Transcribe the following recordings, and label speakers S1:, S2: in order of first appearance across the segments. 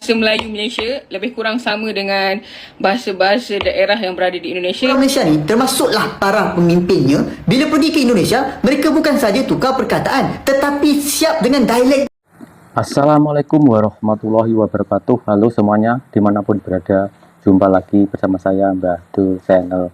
S1: Bahasa Melayu Malaysia lebih kurang sama dengan bahasa-bahasa daerah yang berada di Indonesia.
S2: Orang Malaysia ni termasuklah para pemimpinnya, bila pergi ke Indonesia, mereka bukan saja tukar perkataan tetapi siap dengan dialek.
S3: Assalamualaikum warahmatullahi wabarakatuh. Halo semuanya, dimanapun berada, jumpa lagi bersama saya Mbah Dul Channel.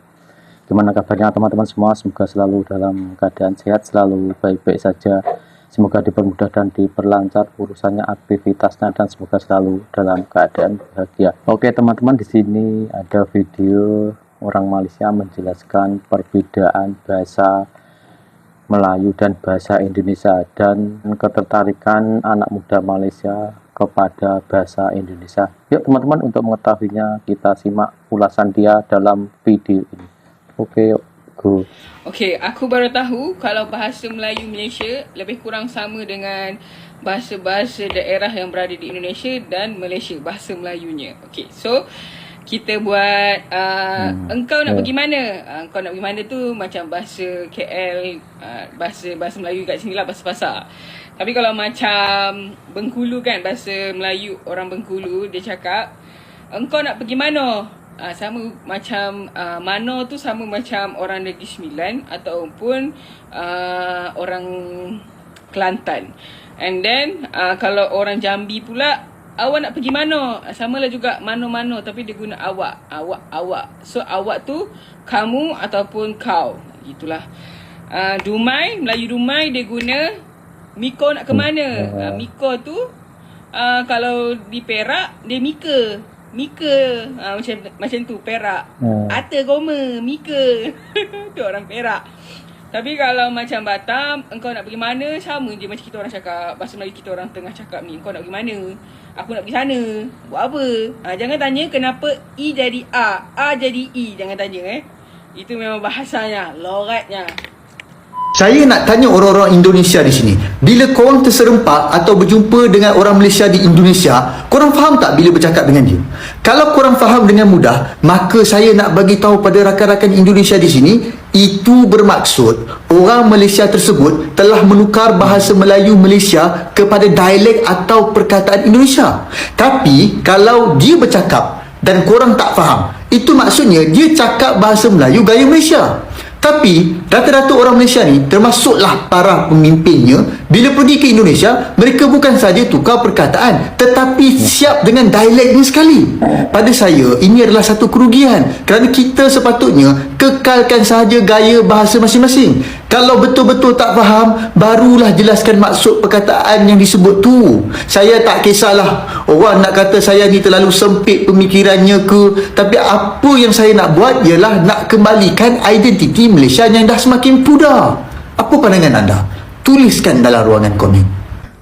S3: Gimana kabarnya teman-teman semua? Semoga selalu dalam keadaan sehat, selalu baik-baik saja. Semoga dipermudah dan diperlancar urusannya, aktivitasnya, dan semoga selalu dalam keadaan bahagia. Oke teman-teman, di sini ada video orang Malaysia menjelaskan perbedaan bahasa Melayu dan bahasa Indonesia dan ketertarikan anak muda Malaysia kepada bahasa Indonesia. Yuk teman-teman, untuk mengetahuinya kita simak ulasan dia dalam video ini. Oke, yuk, go.
S1: Okey, aku baru tahu kalau bahasa Melayu Malaysia lebih kurang sama dengan bahasa-bahasa daerah yang berada di Indonesia dan Malaysia, bahasa Melayunya. Okey, so kita buat engkau nak pergi mana? Engkau nak pergi mana tu macam bahasa KL, bahasa Melayu kat sini lah, bahasa pasar. Tapi kalau macam Bengkulu kan, bahasa Melayu orang Bengkulu, dia cakap engkau nak pergi mana? Sama macam mano tu sama macam orang Negeri Sembilan ataupun orang Kelantan. And then kalau orang Jambi pula, awak nak pergi mana? Samalah juga mano-mano tapi dia guna awak. Awak. So awak tu kamu ataupun kau. Gitulah. Dumai, Melayu Dumai dia guna Miko nak ke mana? Miko tu kalau di Perak dia Mika. Macam tu Perak. Ata Goma, Mika. Tu orang Perak. Tapi kalau macam Batam, engkau nak pergi mana? Sama je macam kita orang cakap. Bahasa Melayu kita orang tengah cakap ni, engkau nak pergi mana? Aku nak pergi sana. Buat apa? Jangan tanya kenapa I jadi A jadi I. Jangan tanya Itu memang bahasanya, logatnya.
S2: Saya nak tanya orang-orang Indonesia di sini, bila korang terserempak atau berjumpa dengan orang Malaysia di Indonesia, korang faham tak bila bercakap dengan dia? Kalau korang faham dengan mudah, maka saya nak bagi tahu pada rakan-rakan Indonesia di sini, itu bermaksud orang Malaysia tersebut telah menukar bahasa Melayu Malaysia kepada dialek atau perkataan Indonesia. Tapi kalau dia bercakap dan korang tak faham, itu maksudnya dia cakap bahasa Melayu gaya Malaysia. Tapi rata-rata orang Malaysia ni, termasuklah para pemimpinnya, bila pergi ke Indonesia, mereka bukan saja tukar perkataan tetapi siap dengan dialeknya sekali. Pada saya, ini adalah satu kerugian kerana kita sepatutnya kekalkan sahaja gaya bahasa masing-masing. Kalau betul-betul tak faham, barulah jelaskan maksud perkataan yang disebut tu. Saya tak kisahlah orang nak kata saya ni terlalu sempit pemikirannya ke, tapi apa yang saya nak buat ialah nak kembalikan identiti Malaysia yang dah semakin pudar. Apa pandangan anda? Tuliskan dalam ruangan komen.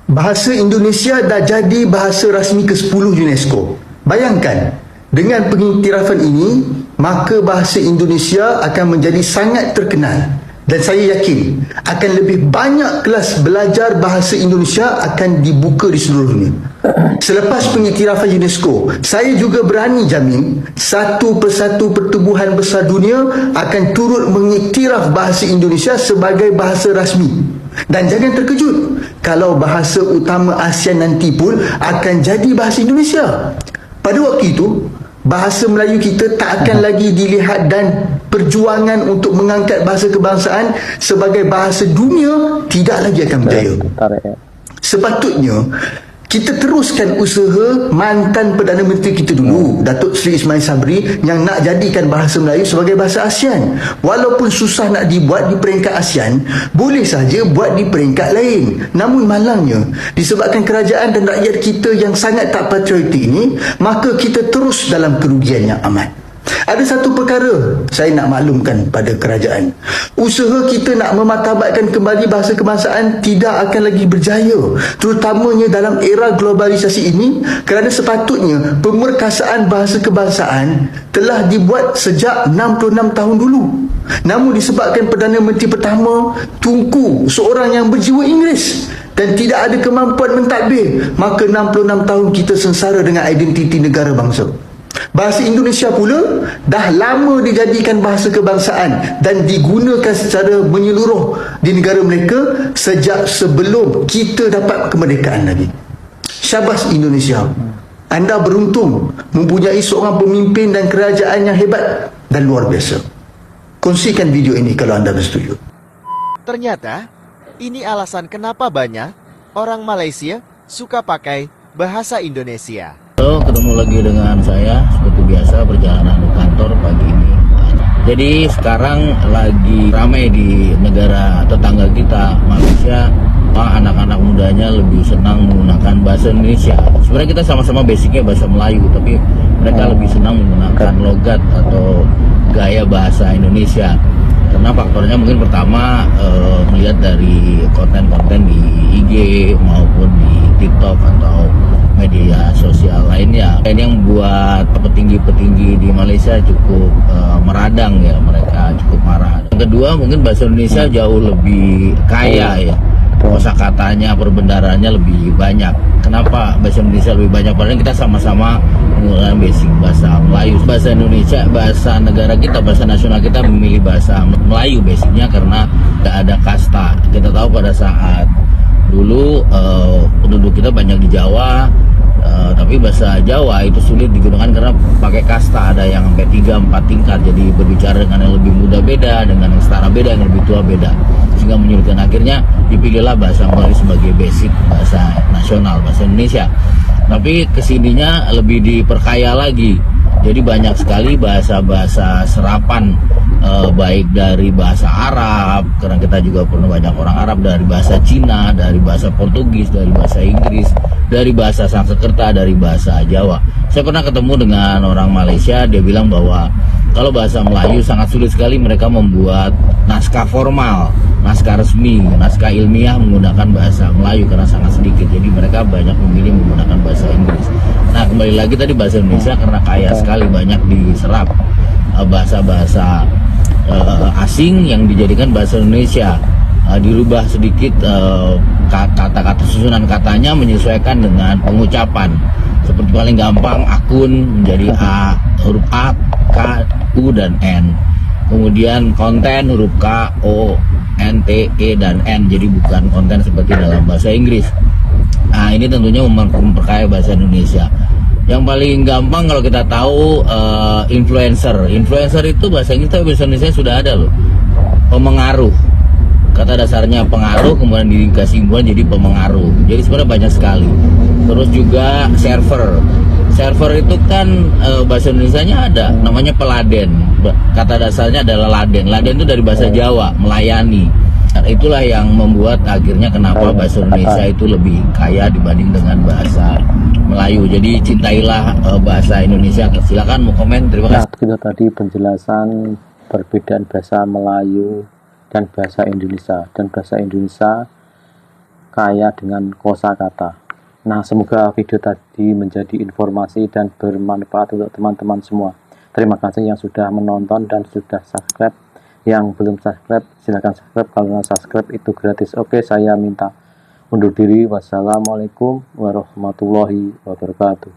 S2: Bahasa Indonesia dah jadi bahasa rasmi ke-10 UNESCO. Bayangkan, dengan pengiktirafan ini, maka bahasa Indonesia akan menjadi sangat terkenal. Dan saya yakin akan lebih banyak kelas belajar bahasa Indonesia akan dibuka di seluruh dunia. Selepas pengiktirafan UNESCO, saya juga berani jamin satu persatu pertubuhan besar dunia akan turut mengiktiraf bahasa Indonesia sebagai bahasa rasmi. Dan jangan terkejut kalau bahasa utama ASEAN nanti pun akan jadi bahasa Indonesia. Pada waktu itu, bahasa Melayu kita tak akan lagi dilihat dan perjuangan untuk mengangkat bahasa kebangsaan sebagai bahasa dunia tidak lagi akan berjaya. Sepatutnya kita teruskan usaha mantan Perdana Menteri kita dulu, Datuk Seri Ismail Sabri, yang nak jadikan bahasa Melayu sebagai bahasa ASEAN. Walaupun susah nak dibuat di peringkat ASEAN, boleh saja buat di peringkat lain. Namun malangnya, disebabkan kerajaan dan rakyat kita yang sangat tak patriotik ini, maka kita terus dalam kerugian yang amat. Ada satu perkara saya nak maklumkan pada kerajaan. Usaha kita nak memartabatkan kembali bahasa kebangsaan tidak akan lagi berjaya, terutamanya dalam era globalisasi ini, kerana sepatutnya pemerkasaan bahasa kebangsaan telah dibuat sejak 66 tahun dulu. Namun disebabkan Perdana Menteri pertama Tunku seorang yang berjiwa Inggeris dan tidak ada kemampuan mentadbir, maka 66 tahun kita sengsara dengan identiti negara bangsa. Bahasa Indonesia pula dah lama dijadikan bahasa kebangsaan dan digunakan secara menyeluruh di negara mereka sejak sebelum kita dapat kemerdekaan lagi. Syabas Indonesia. Anda beruntung mempunyai seorang pemimpin dan kerajaan yang hebat dan luar biasa. Kongsikan video ini kalau anda bersetuju.
S4: Ternyata, ini alasan kenapa banyak orang Malaysia suka pakai bahasa Indonesia.
S5: Halo, ketemu lagi dengan saya seperti biasa perjalanan ke kantor pagi ini. Jadi sekarang lagi ramai di negara tetangga kita, Malaysia. Anak-anak mudanya lebih senang menggunakan bahasa Indonesia. Sebenarnya kita sama-sama basicnya bahasa Melayu, tapi mereka lebih senang menggunakan logat atau gaya bahasa Indonesia. Karena faktornya mungkin pertama melihat dari konten-konten di IG maupun di TikTok atau media sosial lainnya. Ini yang membuat petinggi-petinggi di Malaysia cukup meradang ya, mereka cukup marah. Yang kedua mungkin bahasa Indonesia jauh lebih kaya ya. Kosakatanya, perbendaharanya lebih banyak. Kenapa bahasa Indonesia lebih banyak? Padahal kita sama-sama menggunakan basic bahasa Melayu. Bahasa Indonesia, bahasa negara kita, bahasa nasional kita memilih bahasa Melayu basicnya karena tidak ada kasta. Kita tahu pada saat dulu penduduk kita banyak di Jawa, tapi bahasa Jawa itu sulit digunakan karena pakai kasta, ada yang sampai 3-4 tingkat. Jadi berbicara dengan yang lebih muda beda, dengan yang setara beda, yang lebih tua beda, sehingga menyulitkan. Akhirnya dipilihlah bahasa Melayu sebagai basic bahasa nasional, bahasa Indonesia. Tapi kesininya lebih diperkaya lagi. Jadi banyak sekali bahasa-bahasa serapan, baik dari bahasa Arab, karena kita juga pernah banyak orang Arab, dari bahasa Cina, dari bahasa Portugis, dari bahasa Inggris, dari bahasa Sanskerta, dari bahasa Jawa. Saya pernah ketemu dengan orang Malaysia, dia bilang bahwa kalau bahasa Melayu sangat sulit sekali mereka membuat naskah formal, naskah resmi, naskah ilmiah menggunakan bahasa Melayu karena sangat sedikit. Jadi mereka banyak memilih menggunakan bahasa Inggris. Nah, kembali lagi tadi bahasa Indonesia karena kaya sekali, banyak diserap bahasa-bahasa asing yang dijadikan bahasa Indonesia. Dirubah sedikit kata-kata, susunan katanya menyesuaikan dengan pengucapan. Seperti paling gampang akun menjadi A, huruf A, K, U, dan N. Kemudian konten huruf K, O, N, T, E, dan N. Jadi bukan konten seperti dalam bahasa Inggris. Nah, ini tentunya memperkaya bahasa Indonesia. Yang paling gampang kalau kita tahu influencer. Influencer itu bahasa Inggris, tapi bahasa Indonesia sudah ada loh. Pemengaruh. Kata dasarnya pengaruh, kemudian dikasih himpunan jadi pemengaruh. Jadi sebenarnya banyak sekali. Terus juga server. Server itu kan bahasa Indonesianya ada, namanya peladen. Kata dasarnya adalah laden. Laden itu dari bahasa Jawa, melayani. Nah, itulah yang membuat akhirnya kenapa bahasa Indonesia itu lebih kaya dibanding dengan bahasa Melayu. Jadi cintailah bahasa Indonesia. Silakan mau komen. Terima kasih.
S3: Nah, itu tadi penjelasan perbedaan bahasa Melayu dan bahasa Indonesia. Dan bahasa Indonesia kaya dengan kosakata. Nah, semoga video tadi menjadi informasi dan bermanfaat untuk teman-teman semua. Terima kasih yang sudah menonton dan sudah subscribe. Yang belum subscribe, silahkan subscribe. Kalau subscribe itu gratis. Oke, saya minta undur diri. Wassalamualaikum warahmatullahi wabarakatuh.